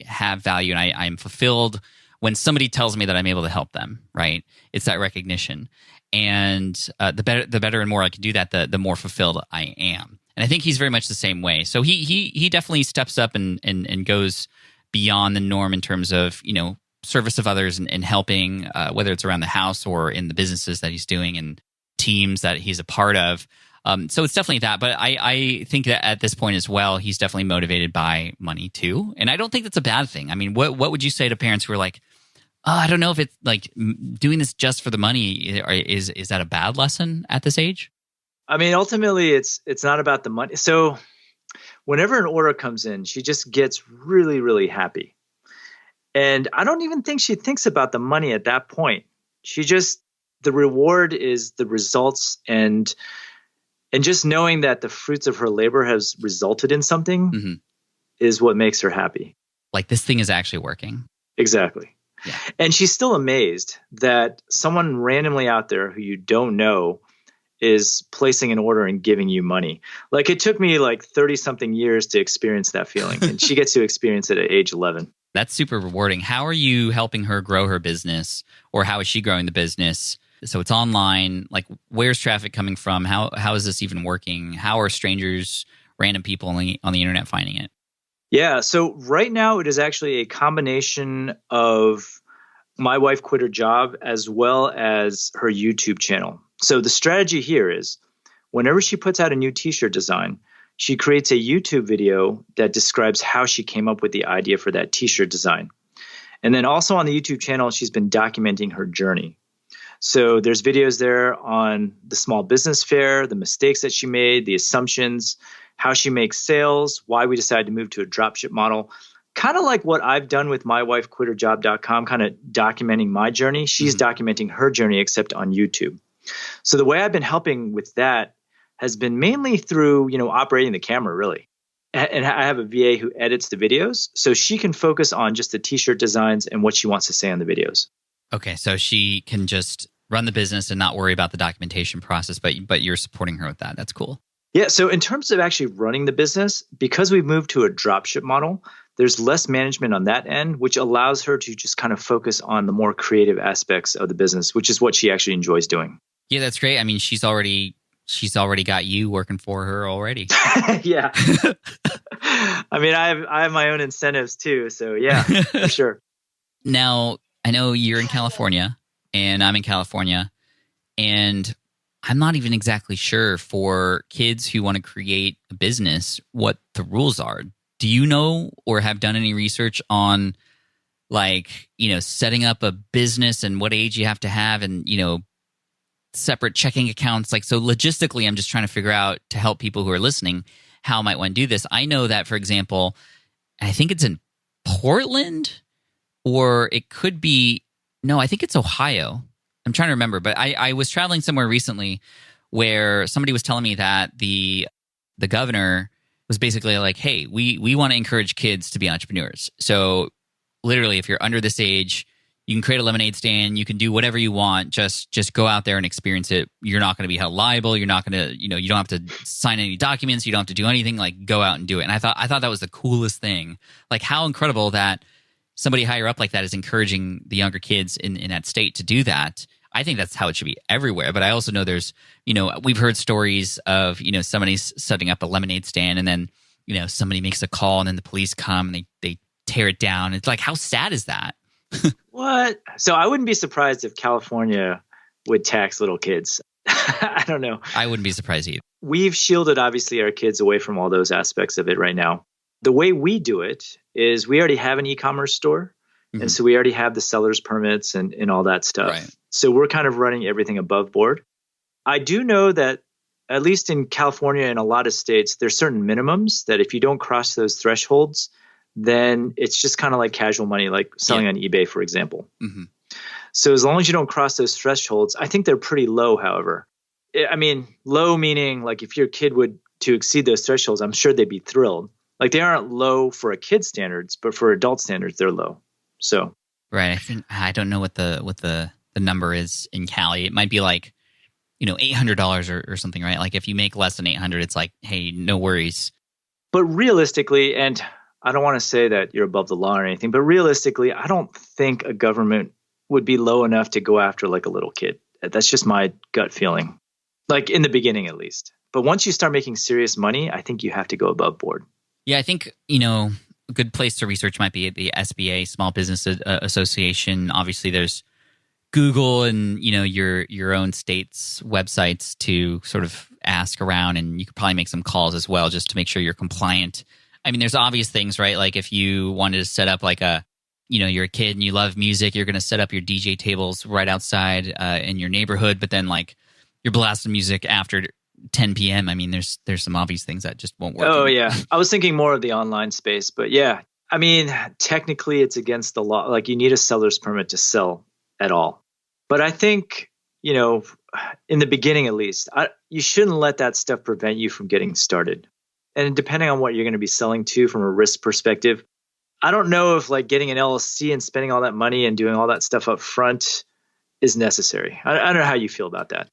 have value and I'm fulfilled when somebody tells me that I'm able to help them, right? It's that recognition. And the better and more I can do that, the more fulfilled I am. And I think he's very much the same way. So he definitely steps up and goes beyond the norm in terms of, service of others and helping, whether it's around the house or in the businesses that he's doing and teams that he's a part of. So it's definitely that. But I think that at this point as well, he's definitely motivated by money too. And I don't think that's a bad thing. I mean, what would you say to parents who are like, oh, I don't know if it's like doing this just for the money, is that a bad lesson at this age? I mean, ultimately, it's not about the money. So whenever an order comes in, she just gets really, really happy. And I don't even think she thinks about the money at that point. The reward is the results and just knowing that the fruits of her labor has resulted in something is what makes her happy. Like this thing is actually working. Exactly. Yeah. And she's still amazed that someone randomly out there who you don't know is placing an order and giving you money. Like it took me like 30 something years to experience that feeling. And she gets to experience it at age 11. That's super rewarding. How are you helping her grow her business, or how is she growing the business? So it's online. Like where's traffic coming from? How is this even working? How are strangers, random people on the internet finding it? Yeah. So right now it is actually a combination of my wife quit her job as well as her YouTube channel. So the strategy here is whenever she puts out a new t-shirt design, she creates a YouTube video that describes how she came up with the idea for that t-shirt design. And then also on the YouTube channel, she's been documenting her journey. So there's videos there on the small business fair, the mistakes that she made, the assumptions, how she makes sales, why we decided to move to a dropship model. Kind of like what I've done with mywifequitherjob.com, kind of documenting my journey. She's documenting her journey, except on YouTube. So the way I've been helping with that has been mainly through, operating the camera, really. And I have a VA who edits the videos, so she can focus on just the t-shirt designs and what she wants to say on the videos. Okay, so she can just run the business and not worry about the documentation process, but you're supporting her with that. That's cool. Yeah, so in terms of actually running the business, because we've moved to a dropship model, there's less management on that end, which allows her to just kind of focus on the more creative aspects of the business, which is what she actually enjoys doing. Yeah, that's great. I mean, she's already got you working for her already. Yeah. I mean, I have my own incentives too. So yeah, for sure. Now, I know you're in California and I'm in California, and I'm not even exactly sure for kids who want to create a business what the rules are. Do you know or have done any research on setting up a business and what age you have to have and, separate checking accounts? So logistically, I'm just trying to figure out, to help people who are listening, how I might want to do this. I know that, for example, I think it's in Portland, or it could be, no, I think it's Ohio. I'm trying to remember, but I was traveling somewhere recently where somebody was telling me that the governor was basically like, hey, we want to encourage kids to be entrepreneurs. So literally, if you're under this age, you can create a lemonade stand. You can do whatever you want. Just go out there and experience it. You're not going to be held liable. You're not going to, you don't have to sign any documents. You don't have to do anything. Go out and do it. And I thought that was the coolest thing. How incredible that somebody higher up like that is encouraging the younger kids in that state to do that. I think that's how it should be everywhere. But I also know there's, we've heard stories of, somebody's setting up a lemonade stand and then, somebody makes a call and then the police come and they tear it down. It's like, how sad is that? What? So I wouldn't be surprised if California would tax little kids. I don't know. I wouldn't be surprised either. We've shielded, obviously, our kids away from all those aspects of it right now. The way we do it is we already have an e-commerce store. Mhm. And so we already have the seller's permits and all that stuff. Right. So we're kind of running everything above board. I do know that at least in California and a lot of states, there's certain minimums that if you don't cross those thresholds, then it's just kind of like casual money, like selling on eBay, for example. Mhm. So as long as you don't cross those thresholds, I think they're pretty low, however. I mean, low meaning like if your kid would to exceed those thresholds, I'm sure they'd be thrilled. Like they aren't low for a kid standards, but for adult standards, they're low. So Right. I don't know what the number is in Cali. It might be like, $800 or something, right? Like if you make less than 800, it's like, hey, no worries. But realistically, and I don't want to say that you're above the law or anything, but realistically, I don't think a government would be low enough to go after like a little kid. That's just my gut feeling, like in the beginning at least. But once you start making serious money, I think you have to go above board. Yeah, I think, a good place to research might be the SBA, Small Business Association. Obviously, there's Google and, your own state's websites to sort of ask around, and you could probably make some calls as well just to make sure you're compliant. I mean, there's obvious things, right? Like if you wanted to set up like you're a kid and you love music, you're going to set up your DJ tables right outside in your neighborhood, but then like you're blasting music after 10 p.m. I mean, there's some obvious things that just won't work. Oh, yeah. I was thinking more of the online space, but yeah. I mean, technically it's against the law. Like you need a seller's permit to sell at all. But I think, in the beginning at least, you shouldn't let that stuff prevent you from getting started. And depending on what you're going to be selling to from a risk perspective, I don't know if like getting an LLC and spending all that money and doing all that stuff up front is necessary. I don't know how you feel about that.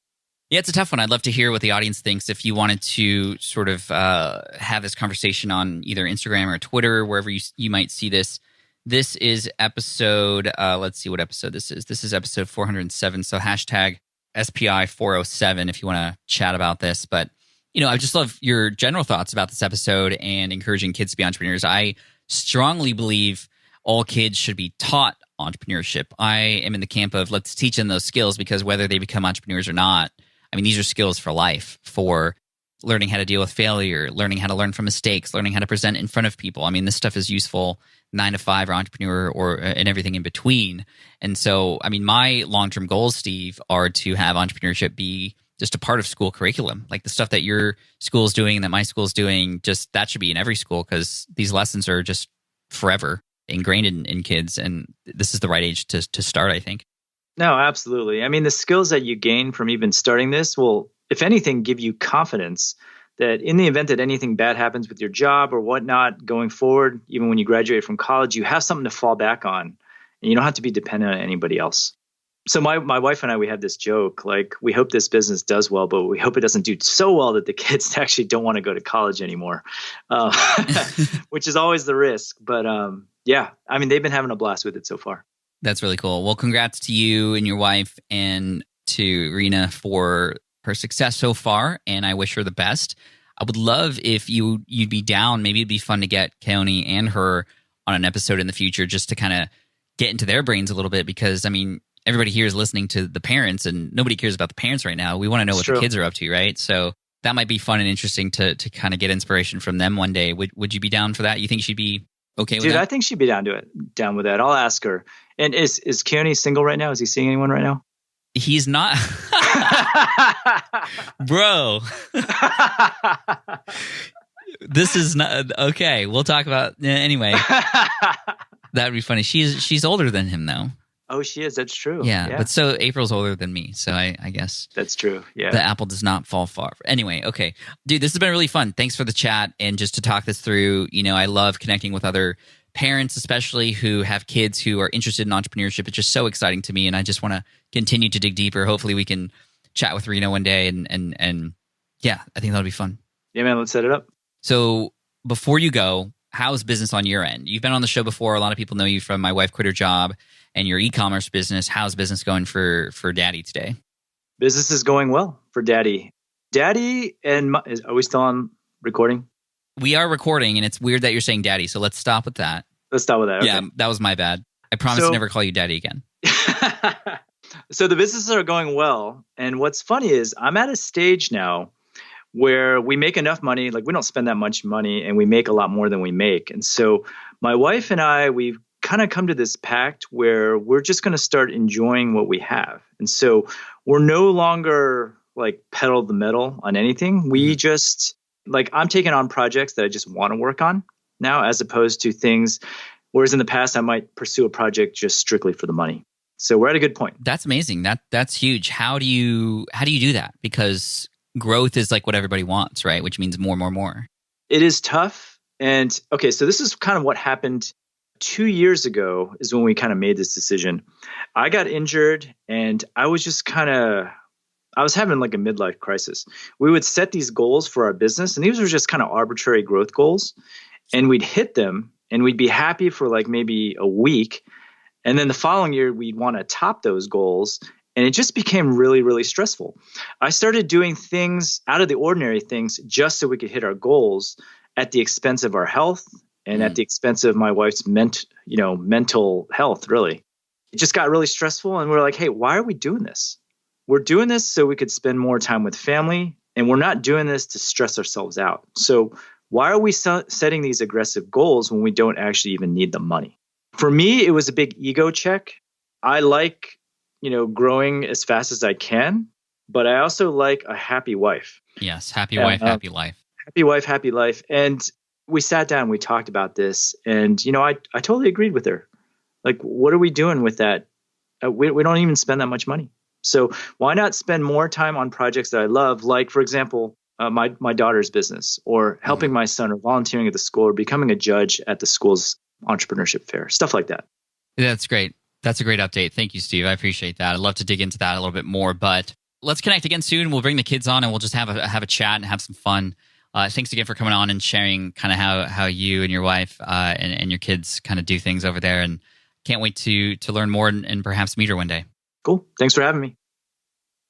Yeah, it's a tough one. I'd love to hear what the audience thinks. If you wanted to sort of have this conversation on either Instagram or Twitter, wherever you might see this. This is episode, let's see what episode this is. This is episode 407. So hashtag SPI 407 if you want to chat about this. But, I just love your general thoughts about this episode and encouraging kids to be entrepreneurs. I strongly believe all kids should be taught entrepreneurship. I am in the camp of let's teach them those skills because whether they become entrepreneurs or not, I mean, these are skills for life, for learning how to deal with failure, learning how to learn from mistakes, learning how to present in front of people. I mean, this stuff is useful 9 to 5 or entrepreneur or and everything in between. And so, I mean, my long-term goals, Steve, are to have entrepreneurship be just a part of school curriculum. Like the stuff that your school is doing and that my school is doing, just that should be in every school because these lessons are just forever ingrained in kids. And this is the right age to start, I think. No, absolutely. I mean, the skills that you gain from even starting this will, if anything, give you confidence that in the event that anything bad happens with your job or whatnot going forward, even when you graduate from college, you have something to fall back on and you don't have to be dependent on anybody else. So my wife and I, we have this joke, like we hope this business does well, but we hope it doesn't do so well that the kids actually don't want to go to college anymore, which is always the risk. But yeah, I mean, they've been having a blast with it so far. That's really cool. Well, congrats to you and your wife and to Rena for her success so far, and I wish her the best. I would love if you'd be down. Maybe it'd be fun to get Keone and her on an episode in the future just to kind of get into their brains a little bit because, I mean, everybody here is listening to the parents and nobody cares about the parents right now. We want to know what the kids are up to, right? So that might be fun and interesting to kind of get inspiration from them one day. Would you be down for that? You think she'd be okay with that? Dude, I think she'd be down with that. I'll ask her. And is Keone single right now? Is he seeing anyone right now? He's not. Bro. This is not okay. We'll talk about anyway. That'd be funny. She's older than him though. Oh, she is. That's true. Yeah. But so April's older than me. So I guess that's true. Yeah. The apple does not fall far. Anyway, okay. Dude, this has been really fun. Thanks for the chat and just to talk this through. I love connecting with other parents, especially who have kids who are interested in entrepreneurship. It's just so exciting to me, and I just want to continue to dig deeper. Hopefully, we can chat with Rena one day, and yeah, I think that'll be fun. Yeah, man, let's set it up. So before you go, how's business on your end? You've been on the show before. A lot of people know you from My Wife Quit Her Job and your e-commerce business. How's business going for Daddy today? Business is going well for Daddy. Daddy and are we still on recording? We are recording, and it's weird that you're saying Daddy. So let's stop with that. Let's stop with that. Okay. Yeah, that was my bad. I promise So- to never call you daddy again. So the businesses are going well. And what's funny is I'm at a stage now where we make enough money, like we don't spend that much money and we make a lot more than we make. And so my wife and I, we've kind of come to this pact where we're just going to start enjoying what we have. And so we're no longer like pedal the metal on anything. We just like, I'm taking on projects that I just want to work on now, as opposed to things, whereas in the past I might pursue a project just strictly for the money. So we're at a good point. That's amazing. That's huge. How do you do that? Because growth is like what everybody wants, right? Which means more. It is tough. And okay, so this is kind of what happened 2 years ago is when we kind of made this decision. I got injured and I was just I was having like a midlife crisis. We would set these goals for our business and these were just kind of arbitrary growth goals and we'd hit them and we'd be happy for like maybe a week. And then the following year, we'd want to top those goals. And it just became really, really stressful. I started doing things out of the ordinary things just so we could hit our goals at the expense of our health and at the expense of my wife's mental health, really. It just got really stressful. And we're like, hey, why are we doing this? We're doing this so we could spend more time with family. And we're not doing this to stress ourselves out. So why are we setting these aggressive goals when we don't actually even need the money? For me, it was a big ego check. I like, growing as fast as I can, but I also like a happy wife. Yes. Happy wife, happy life. Happy wife, happy life. And we sat down, we talked about this and, I totally agreed with her. Like, what are we doing with that? We don't even spend that much money. So why not spend more time on projects that I love? Like, for example, my daughter's business or helping my son or volunteering at the school or becoming a judge at the school's entrepreneurship fair, stuff like that. That's great. That's a great update. Thank you, Steve. I appreciate that. I'd love to dig into that a little bit more, but let's connect again soon. We'll bring the kids on and we'll just have a chat and have some fun. Thanks again for coming on and sharing kind of how you and your wife and your kids kind of do things over there. And can't wait to learn more and perhaps meet her one day. Cool. Thanks for having me.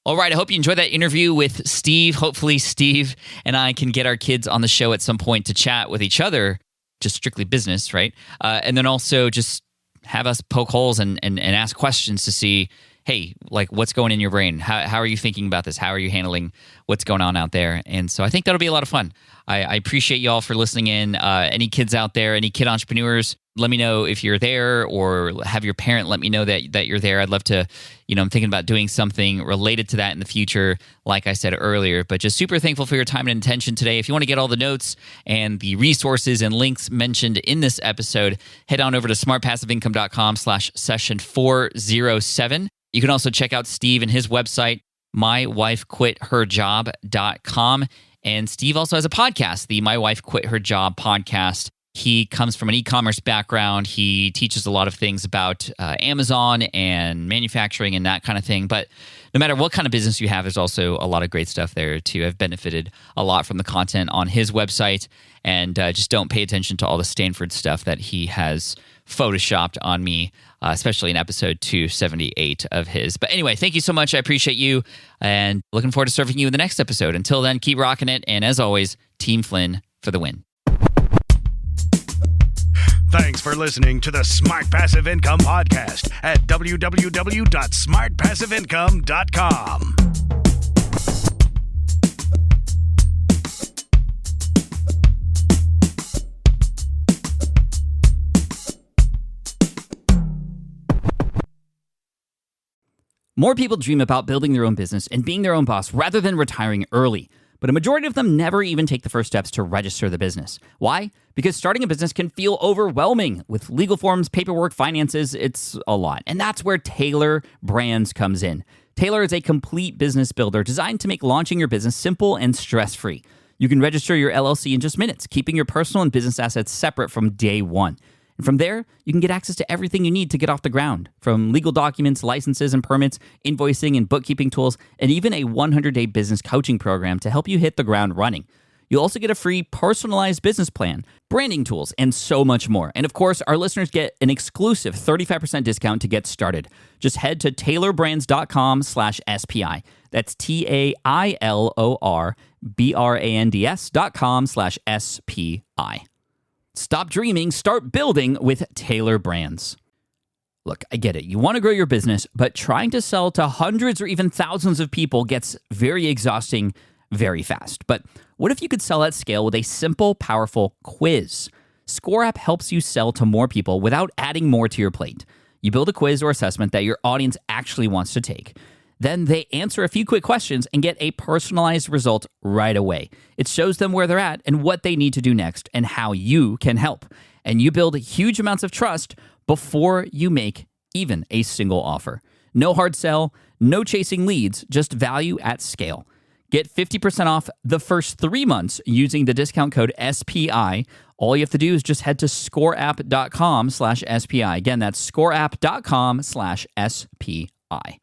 All right. I hope you enjoyed that interview with Steve. Hopefully Steve and I can get our kids on the show at some point to chat with each other, just strictly business, right? And then also just have us poke holes and ask questions to see, hey, like what's going in your brain? How are you thinking about this? How are you handling what's going on out there? And so I think that'll be a lot of fun. I appreciate you all for listening in. Any kids out there, any kid entrepreneurs, let me know if you're there or have your parent let me know that you're there. I'd love to, I'm thinking about doing something related to that in the future, like I said earlier, but just super thankful for your time and attention today. If you want to get all the notes and the resources and links mentioned in this episode, head on over to smartpassiveincome.com/session407. You can also check out Steve and his website, mywifequitherjob.com. And Steve also has a podcast, the My Wife Quit Her Job podcast. He comes from an e-commerce background. He teaches a lot of things about Amazon and manufacturing and that kind of thing. But no matter what kind of business you have, there's also a lot of great stuff there too. I've benefited a lot from the content on his website. And just don't pay attention to all the Stanford stuff that he has photoshopped on me, especially in episode 278 of his. But anyway, thank you so much. I appreciate you and looking forward to serving you in the next episode. Until then, keep rocking it. And as always, Team Flynn for the win. Thanks for listening to the Smart Passive Income Podcast at www.smartpassiveincome.com. More people dream about building their own business and being their own boss rather than retiring early. But a majority of them never even take the first steps to register the business. Why? Because starting a business can feel overwhelming. With legal forms, paperwork, finances, it's a lot. And that's where Taylor Brands comes in. Taylor is a complete business builder designed to make launching your business simple and stress-free. You can register your LLC in just minutes, keeping your personal and business assets separate from day one. And from there, you can get access to everything you need to get off the ground, from legal documents, licenses and permits, invoicing and bookkeeping tools, and even a 100-day business coaching program to help you hit the ground running. You'll also get a free personalized business plan, branding tools, and so much more. And of course, our listeners get an exclusive 35% discount to get started. Just head to taylorbrands.com/SPI. That's TAILORBRANDS.com/SPI. Stop dreaming, start building with Taylor Brands. Look, I get it. You want to grow your business, but trying to sell to hundreds or even thousands of people gets very exhausting very fast. But what if you could sell at scale with a simple, powerful quiz? Score App helps you sell to more people without adding more to your plate. You build a quiz or assessment that your audience actually wants to take. Then they answer a few quick questions and get a personalized result right away. It shows them where they're at and what they need to do next and how you can help. And you build huge amounts of trust before you make even a single offer. No hard sell, no chasing leads, just value at scale. Get 50% off the first 3 months using the discount code SPI. All you have to do is just head to scoreapp.com/SPI. Again, that's scoreapp.com/SPI.